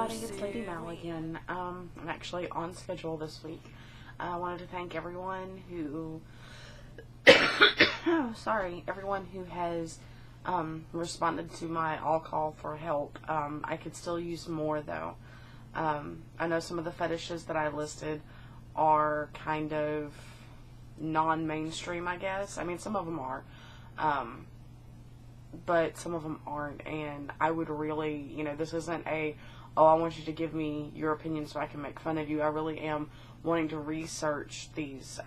everybody, it's Lady Mal again. I'm actually on schedule this week. I wanted to thank everyone who, everyone who has responded to my all call for help. I could still use more though. I know some of the fetishes that I listed are kind of non-mainstream, I guess. I mean, some of them are. But some of them aren't, and I would really, this isn't a, oh, I want you to give me your opinion so I can make fun of you. I really am wanting to research these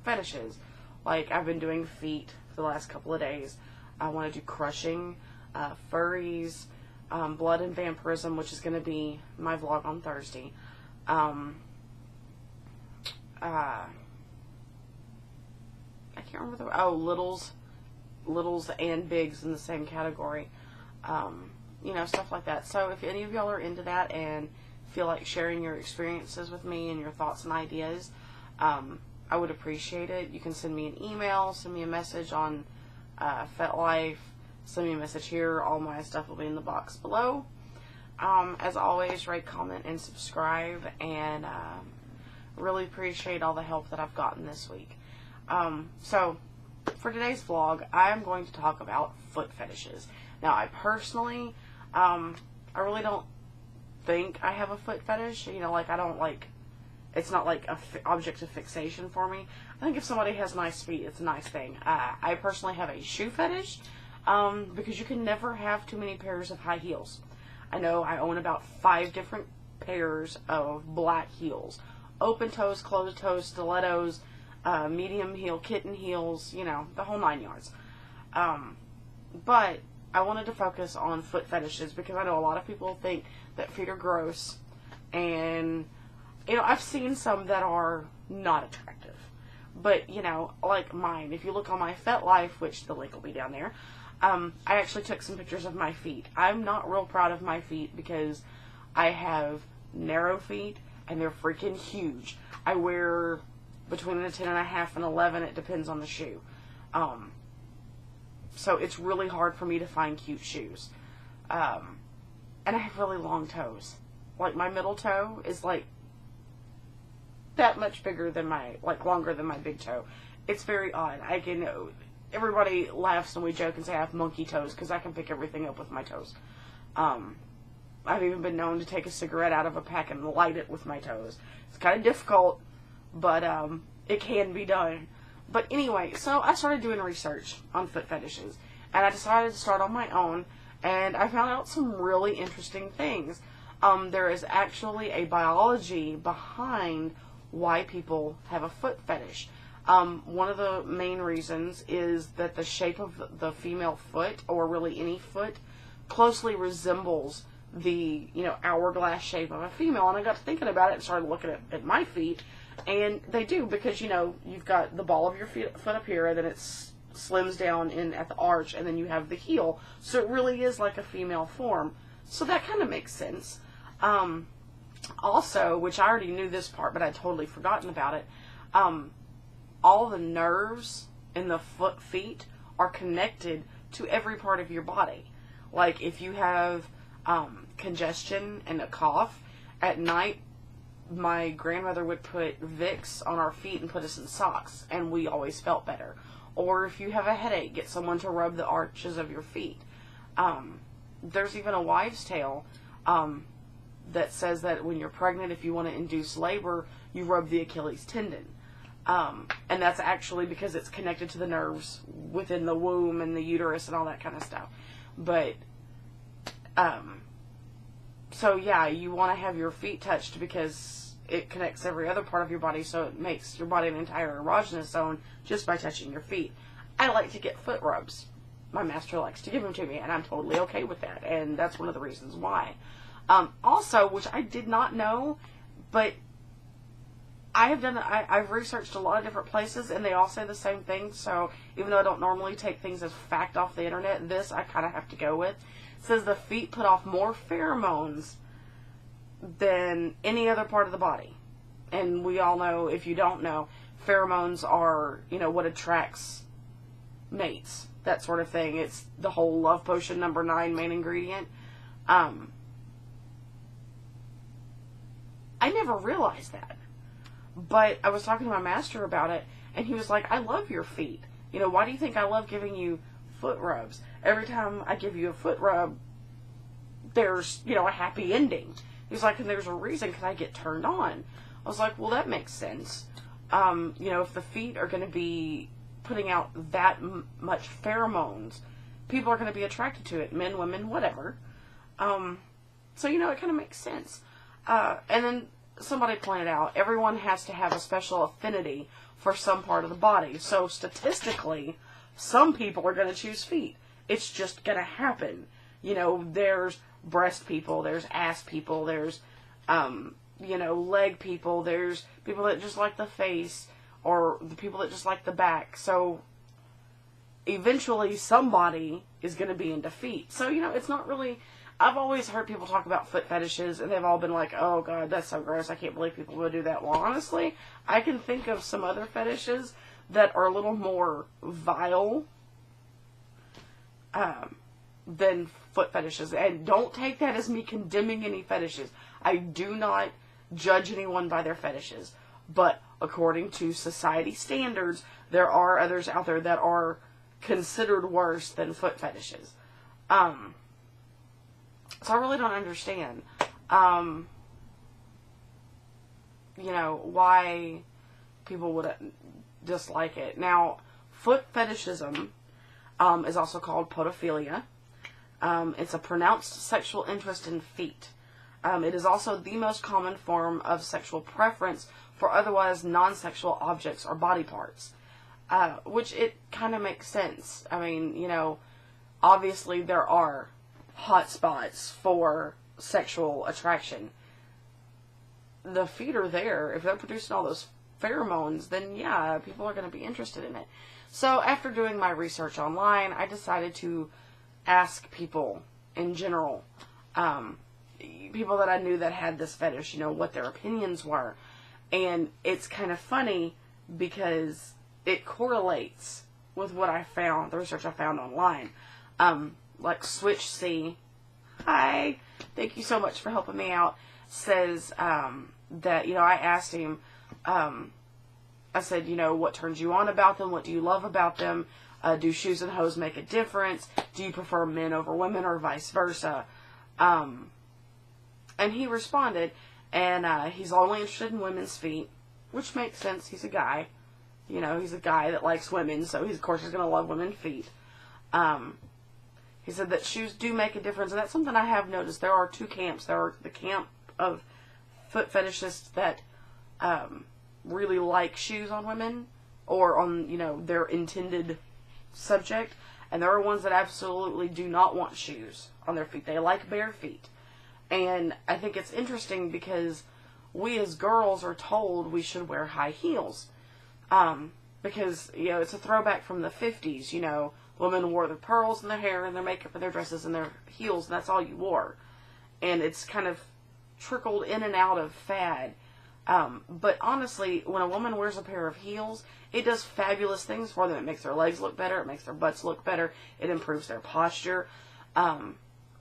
fetishes. Like, I've been doing feet for the last couple of days. I want to do crushing, furries, blood and vampirism, which is going to be my vlog on Thursday. I can't remember littles and bigs in the same category, stuff like that. So if any of y'all are into that and feel like sharing your experiences with me and your thoughts and ideas, I would appreciate it. You can send me an email, send me a message on FetLife, send me a message here. All my stuff will be in the box below. As always, rate, comment, and subscribe, and really appreciate all the help that I've gotten this week. So for today's vlog, I am going to talk about foot fetishes. Now, I personally, I really don't think I have a foot fetish. I don't it's not like a object of fixation for me. I think if somebody has nice feet, it's a nice thing. I personally have a shoe fetish, because you can never have too many pairs of high heels. I know I own about 5 different pairs of black heels. Open toes, closed toes, stilettos, medium heel, kitten heels, the whole 9 yards. But I wanted to focus on foot fetishes because I know a lot of people think that feet are gross, and I've seen some that are not attractive. But like mine, if you look on my FetLife, which the link will be down there, I actually took some pictures of my feet. I'm not real proud of my feet because I have narrow feet and they're freaking huge. I wear between a 10.5 and 11, it depends on the shoe. So it's really hard for me to find cute shoes. And I have really long toes. Like, my middle toe is that much bigger than longer than my big toe. It's very odd. Everybody laughs and we joke and say I have monkey toes because I can pick everything up with my toes. I've even been known to take a cigarette out of a pack and light it with my toes. It's kind of difficult, but it can be done. But anyway, so I started doing research on foot fetishes, and I decided to start on my own, and I found out some really interesting things. There is actually a biology behind why people have a foot fetish. One of the main reasons is that the shape of the female foot, or really any foot, closely resembles the hourglass shape of a female. And I got to thinking about it and started looking at my feet, and they do, because you've got the ball of your foot up here, and then it slims down in at the arch, and then you have the heel, so it really is like a female form. So that kind of makes sense. Also, which I already knew this part, but I'd totally forgotten about it, all the nerves in the feet are connected to every part of your body. Like, if you have congestion and a cough at night, my grandmother would put Vicks on our feet and put us in socks, and we always felt better. Or if you have a headache, get someone to rub the arches of your feet. There's even a wives' tale that says that when you're pregnant, if you want to induce labor, you rub the Achilles tendon. And that's actually because it's connected to the nerves within the womb and the uterus and all that kind of stuff. But, so yeah, you want to have your feet touched because it connects every other part of your body, so it makes your body an entire erogenous zone just by touching your feet. I like to get foot rubs. My master likes to give them to me, and I'm totally okay with that, and that's one of the reasons why. Also, which I did not know, but I've researched a lot of different places, and they all say the same thing, so even though I don't normally take things as fact off the internet, this I kind of have to go with. It says the feet put off more pheromones than any other part of the body. And we all know, if you don't know, pheromones are, what attracts mates, that sort of thing. It's the whole love potion #9 main ingredient. I never realized that. But I was talking to my master about it, and he was like, I love your feet. You know, why do you think I love giving you foot rubs? Every time I give you a foot rub, there's, you know, a happy ending. He was like, and there's a reason, because I get turned on. I was like, well, that makes sense. You know, if the feet are going to be putting out that much pheromones, people are going to be attracted to it. Men, women, whatever. So, you know, it kind of makes sense. And then somebody pointed out, everyone has to have a special affinity for some part of the body. So, statistically, some people are going to choose feet. It's just going to happen. You know, there's breast people, there's ass people, there's, you know, leg people, there's people that just like the face, or the people that just like the back. So, eventually, somebody is going to be into feet. So, you know, it's not really... I've always heard people talk about foot fetishes, and they've all been like, oh, God, that's so gross. I can't believe people would do that. Well, honestly, I can think of some other fetishes that are a little more vile than foot fetishes. And don't take that as me condemning any fetishes. I do not judge anyone by their fetishes. But according to society standards, there are others out there that are considered worse than foot fetishes. So I really don't understand, you know, why people would dislike it. Now, foot fetishism is also called podophilia. It's a pronounced sexual interest in feet. It is also the most common form of sexual preference for otherwise non-sexual objects or body parts, which it kind of makes sense. I mean, you know, obviously there are hot spots for sexual attraction. The feet are there. If they're producing all those pheromones, then yeah, people are going to be interested in it. So after doing my research online, I decided to ask people in general, people that I knew that had this fetish, you know, what their opinions were. And it's kind of funny because it correlates with what I found, the research I found online. Like xoxo, hi, thank you so much for helping me out, says that, you know, I asked him, I said, you know, what turns you on about them? What do you love about them? Do shoes and hose make a difference? Do you prefer men over women or vice versa? And he responded, and he's only interested in women's feet, which makes sense. He's a guy. You know, he's a guy that likes women, so he's, of course, he's going to love women's feet. He said that shoes do make a difference, and that's something I have noticed. There are two camps. There are the camp of foot fetishists that really like shoes on women, or on, you know, their intended subject, and there are ones that absolutely do not want shoes on their feet. They like bare feet. And I think it's interesting because we as girls are told we should wear high heels. Because, you know, it's a throwback from the 50s, you know, women wore their pearls in their hair and their makeup and their dresses and their heels, and that's all you wore. And it's kind of trickled in and out of fad. But honestly, when a woman wears a pair of heels, it does fabulous things for them. It makes their legs look better. It makes their butts look better. It improves their posture. And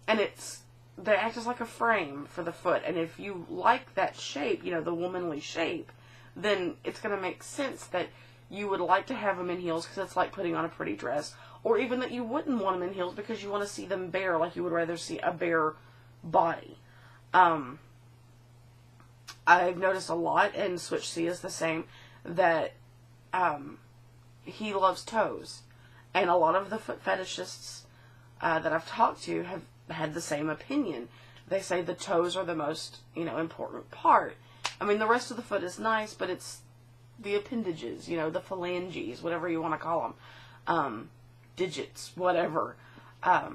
they act as like a frame for the foot. And if you like that shape, you know, the womanly shape, then it's going to make sense that you would like to have them in heels because it's like putting on a pretty dress. Or even that you wouldn't want them in heels because you want to see them bare, like you would rather see a bare body. I've noticed a lot, and xoxo is the same, that he loves toes. And a lot of the foot fetishists that I've talked to have had the same opinion. They say the toes are the most, you know, important part. I mean, the rest of the foot is nice, but it's the appendages, you know, the phalanges, whatever you want to call them, digits, whatever. That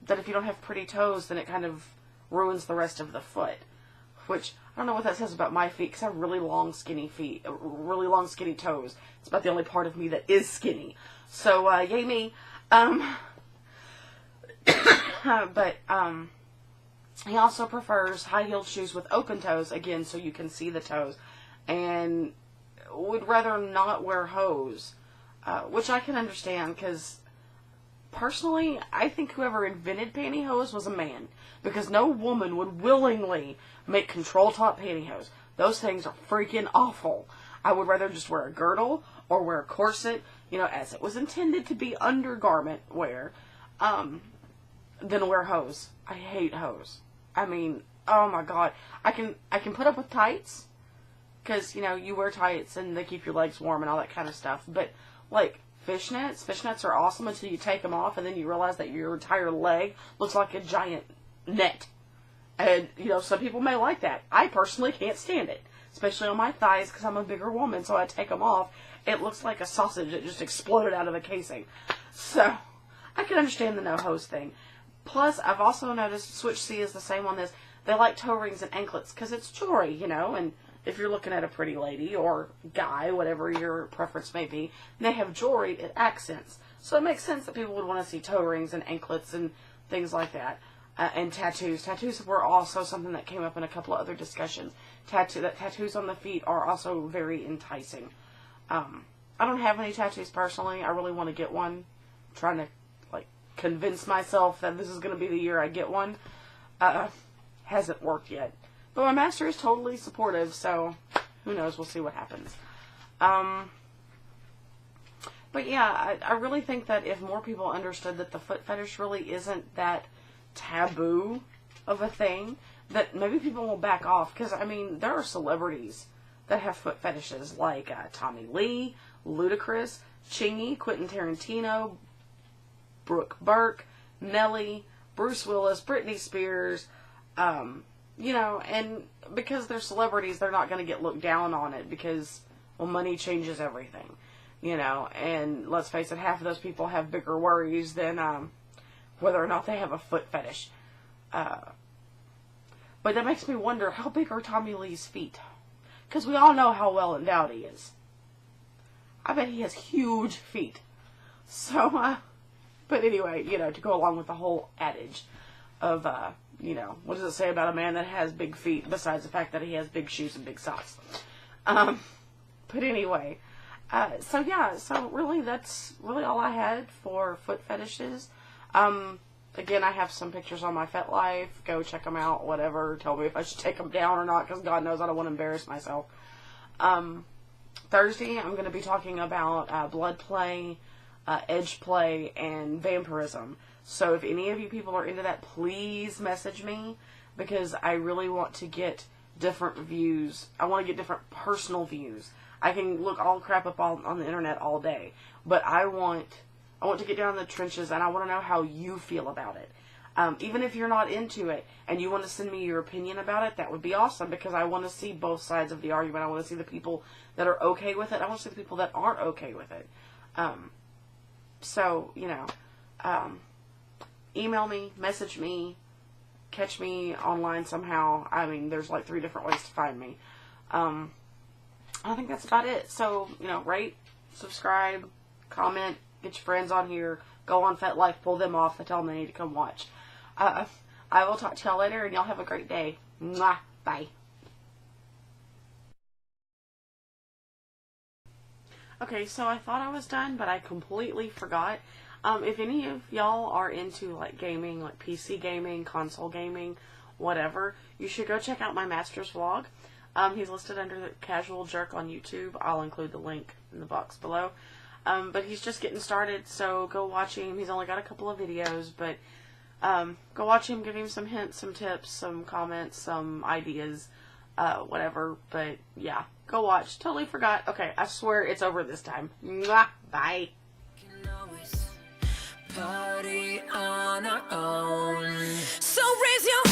if you don't have pretty toes, then it kind of ruins the rest of the foot. Which, I don't know what that says about my feet, because I have really long, skinny feet, really long, skinny toes. It's about the only part of me that is skinny. So, yay me. But he also prefers high-heeled shoes with open toes, again, so you can see the toes. And would rather not wear hose, which I can understand, because, personally, I think whoever invented pantyhose was a man, because no woman would willingly make control top pantyhose. Those things are freaking awful. I would rather just wear a girdle or wear a corset, you know, as it was intended to be undergarment wear, than wear hose. I hate hose. I mean, oh my god. I can put up with tights, because, you know, you wear tights and they keep your legs warm and all that kind of stuff, but, like, fishnets are awesome until you take them off and then you realize that your entire leg looks like a giant net. And, you know, some people may like that. I personally can't stand it, especially on my thighs, because I'm a bigger woman, so I take them off. It looks like a sausage that just exploded out of the casing. So, I can understand the no hose thing. Plus, I've also noticed Switch C is the same on this. They like toe rings and anklets, because it's jewelry, you know, and if you're looking at a pretty lady or guy, whatever your preference may be, they have jewelry, it accents. So it makes sense that people would want to see toe rings and anklets and things like that. And tattoos. Tattoos were also something that came up in a couple of other discussions. Tattoos on the feet are also very enticing. I don't have any tattoos personally. I really want to get one. I'm trying to, like, convince myself that this is going to be the year I get one. Hasn't worked yet. But my master is totally supportive, so who knows? We'll see what happens. But yeah, I really think that if more people understood that the foot fetish really isn't that taboo of a thing, that maybe people will back off. Because, I mean, there are celebrities that have foot fetishes, like Tommy Lee, Ludacris, Chingy, Quentin Tarantino, Brooke Burke, Nelly, Bruce Willis, Britney Spears, you know, and because they're celebrities, they're not going to get looked down on it because, well, money changes everything, you know, and let's face it, half of those people have bigger worries than, whether or not they have a foot fetish. But that makes me wonder, how big are Tommy Lee's feet? Because we all know how well endowed he is. I bet he has huge feet. So, but anyway, you know, to go along with the whole adage of, you know, what does it say about a man that has big feet besides the fact that he has big shoes and big socks? But anyway, so yeah, so really that's really all I had for foot fetishes. Again, I have some pictures on my FetLife. Go check them out, whatever. Tell me if I should take them down or not, because God knows I don't want to embarrass myself. Thursday, I'm going to be talking about blood play, edge play, and vampirism. So if any of you people are into that, please message me, because I really want to get different views. I want to get different personal views. I can look all crap up on the internet all day, but I want to get down in the trenches, and I want to know how you feel about it. Even if you're not into it and you want to send me your opinion about it, that would be awesome, because I want to see both sides of the argument. I want to see the people that are okay with it. I want to see the people that aren't okay with it. So, you know, email me, message me, catch me online somehow. I mean, there's like 3 different ways to find me. I think that's about it. So, you know, rate, subscribe, comment, get your friends on here, go on FetLife, pull them off, and tell them they need to come watch. I will talk to y'all later, and y'all have a great day. Mwah. Bye. Okay, so I thought I was done, but I completely forgot. If any of y'all are into, like, gaming, like PC gaming, console gaming, whatever, you should go check out my master's vlog. He's listed under the Casual Jerk on YouTube. I'll include the link in the box below. But he's just getting started, so go watch him. He's only got a couple of videos, but go watch him, give him some hints, some tips, some comments, some ideas, whatever. But yeah, go watch. Totally forgot. Okay, I swear it's over this time. Mwah. Bye. Party on our own. So raise your